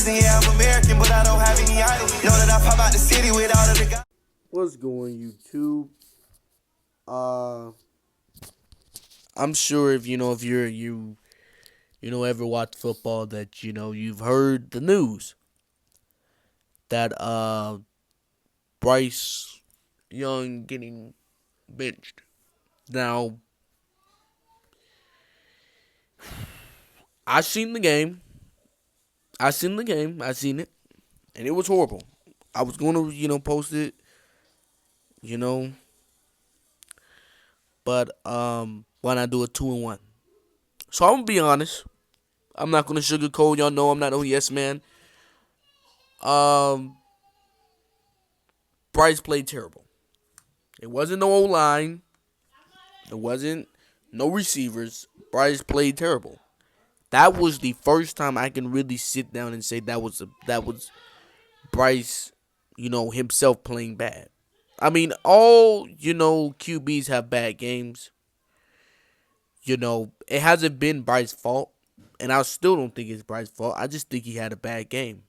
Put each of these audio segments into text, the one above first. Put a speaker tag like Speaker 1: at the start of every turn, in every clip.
Speaker 1: Listen, yeah, I'm American, but I don't have any idols. Know that I pop out the city with all of the guys.
Speaker 2: What's going, YouTube? I'm sure if ever watch football that you've heard the news that Bryce Young getting benched. Now, I seen the game. I seen the game. I seen it, and it was horrible. I was gonna post it, you know, but why not do a 2-1? So I'm gonna be honest. I'm not gonna sugarcoat. Y'all know I'm not no yes man. Um, Bryce played terrible. It wasn't no O-line. It wasn't no receivers. Bryce played terrible. That was the first time I can really sit down and say that was Bryce, himself playing bad. I mean, all QBs have bad games. It hasn't been Bryce's fault, and I still don't think it's Bryce's fault. I just think he had a bad game.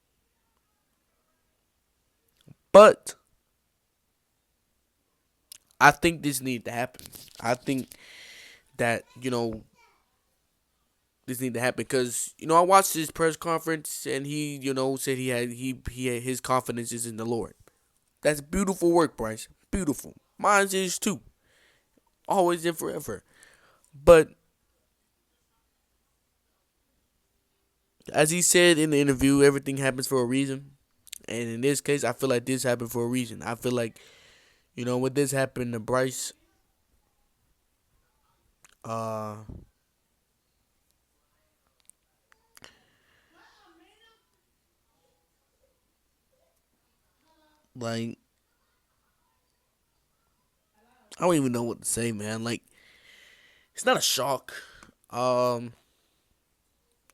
Speaker 2: But I think this needed to happen. I think that this need to happen because I watched his press conference and he said he had his confidence is in the Lord. That's beautiful work, Bryce. Beautiful. Mine is too. Always and forever. But as he said in the interview, everything happens for a reason. And in this case, I feel like this happened for a reason. I feel like when this happened to Bryce, uh, like I don't even know what to say, man. Like it's not a shock. Um,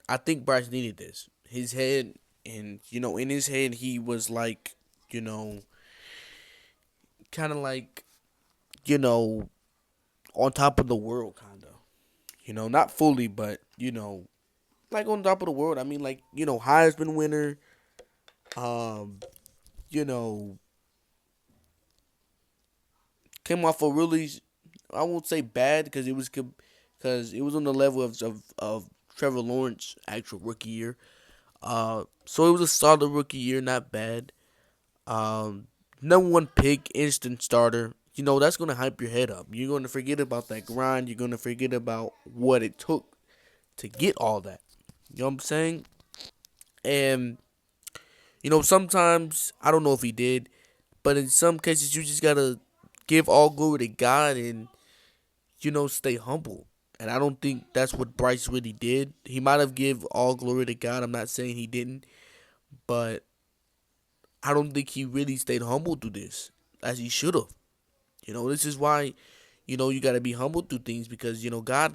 Speaker 2: I think Bryce needed this. His head, and in his head, he was like, kind of like, you know, on top of the world, kind of. Not fully, but like on top of the world. I mean, like Heisman winner. Um, you know, came off a really, I won't say bad because it was on the level of Trevor Lawrence actual rookie year. So it was a solid rookie year, not bad. Um, Number one pick, instant starter. That's gonna hype your head up. You're gonna forget about that grind. You're gonna forget about what it took to get all that. You know what I'm saying? And sometimes I don't know if he did, but in some cases you just gotta give all glory to God and stay humble. And I don't think that's what Bryce really did. He might have give all glory to God. I'm not saying he didn't, but I don't think he really stayed humble through this as he should have. This is why, you gotta be humble through things because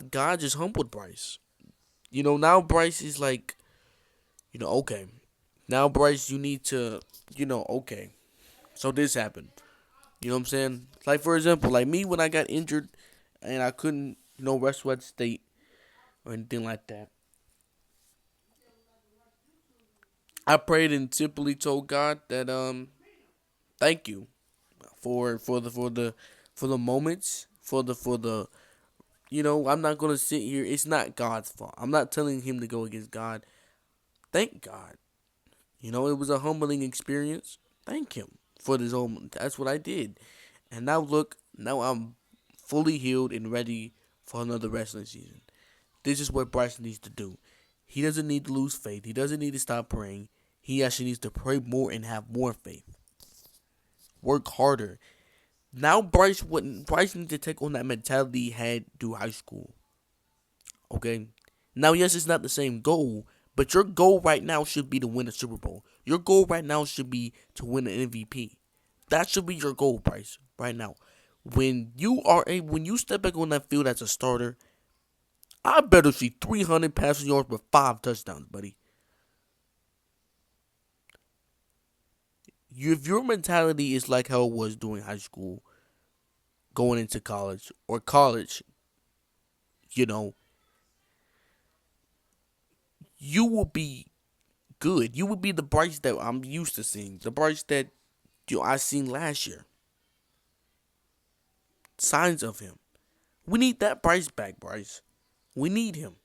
Speaker 2: God just humbled Bryce. Now Bryce is like, okay. Now Bryce, you need to, okay. So this happened. You know what I'm saying? Like for example, like me when I got injured and I couldn't, wrestle at state or anything like that. I prayed and simply told God that thank you for the moments for the I'm not gonna sit here. It's not God's fault. I'm not telling him to go against God. Thank God. It was a humbling experience. Thank him for this moment. That's what I did. And now look, now I'm fully healed and ready for another wrestling season. This is what Bryson needs to do. He doesn't need to lose faith. He doesn't need to stop praying. He actually needs to pray more and have more faith. Work harder. Now Bryce needs to take on that mentality he had through high school. Okay? Now yes, it's not the same goal, but your goal right now should be to win a Super Bowl. Your goal right now should be to win an MVP. That should be your goal, Bryce, right now. When you step back on that field as a starter, I better see 300 passing yards with 5 touchdowns, buddy. If your mentality is like how it was during high school, going into college, or college, you know, you will be good. You would be the Bryce that I'm used to seeing. The Bryce that I seen last year. Signs of him. We need that Bryce back, Bryce. We need him.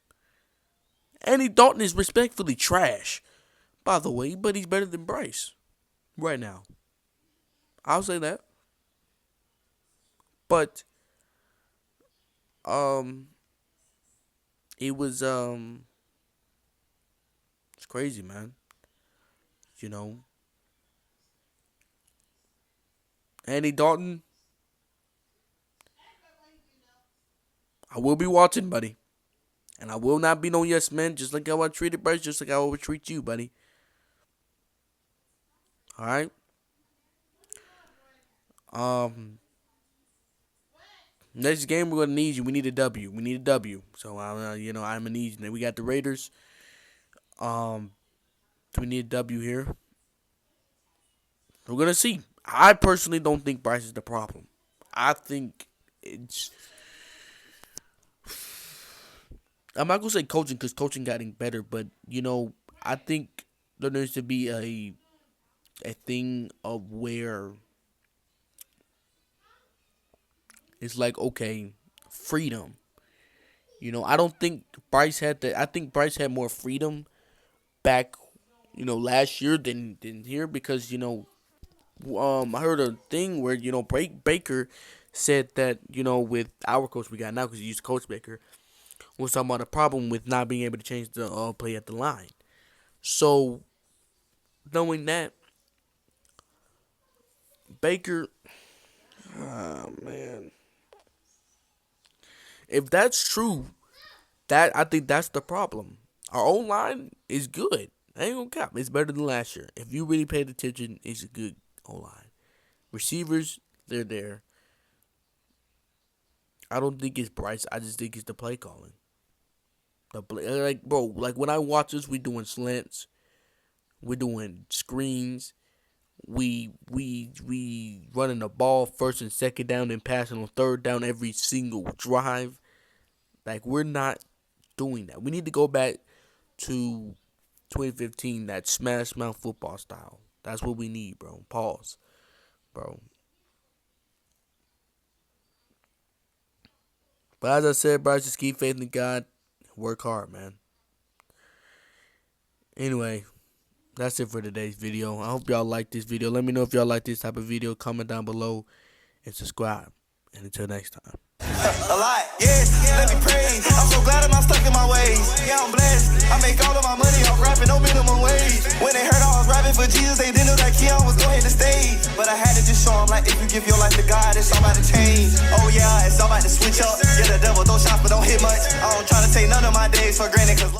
Speaker 2: Andy Dalton is respectfully trash, by the way, but he's better than Bryce right now. I'll say that. But it was it's crazy, man. You know, Andy Dalton, I will be watching, buddy. And I will not be no yes man, just like how I treated Bryce, just like how I would treat you, buddy. Alright? Next game we're gonna need you. We need a W. We need a W. So I'm gonna need you. We got the Raiders. We need a W here. We're gonna see. I personally don't think Bryce is the problem. I think it's. I'm not gonna say coaching because coaching getting better, but I think there needs to be a thing of where it's like, okay, freedom. I don't think Bryce had that. I think Bryce had more freedom back, last year than here because I heard a thing where Baker said that with our coach we got now because he used to coach Baker was talking about a problem with not being able to change the play at the line. So knowing that Baker, oh man, if that's true, I think that's the problem. Our own line is good. I ain't gonna cap. It's better than last year. If you really paid attention, it's a good O-line. Receivers, they're there. I don't think it's Bryce. I just think it's the play calling. Like when I watch this, we doing slants, we're doing screens, we running the ball first and second down and passing on third down every single drive. Like we're not doing that. We need to go back to 2015, that smash mouth football style. That's what we need, bro. Pause, bro. But as I said, Bryce, just keep faith in God. Work hard, man. Anyway, that's it for today's video. I hope y'all like this video. Let me know if y'all like this type of video. Comment down below and subscribe. And until next time.
Speaker 1: A lot, yes, let me praise. I'm so glad I'm not stuck in my ways. Yeah, I'm blessed. I make all of my money off rapping, no minimum wage. When they heard I was rapping for Jesus, they didn't know that Keon was going to stage. But I had to just show them, like, if you give your life to God, it's all about to change. Oh yeah, it's all about to switch up. Yeah, the devil throw shots, but don't hit much. I don't try to take none of my days for granted, cause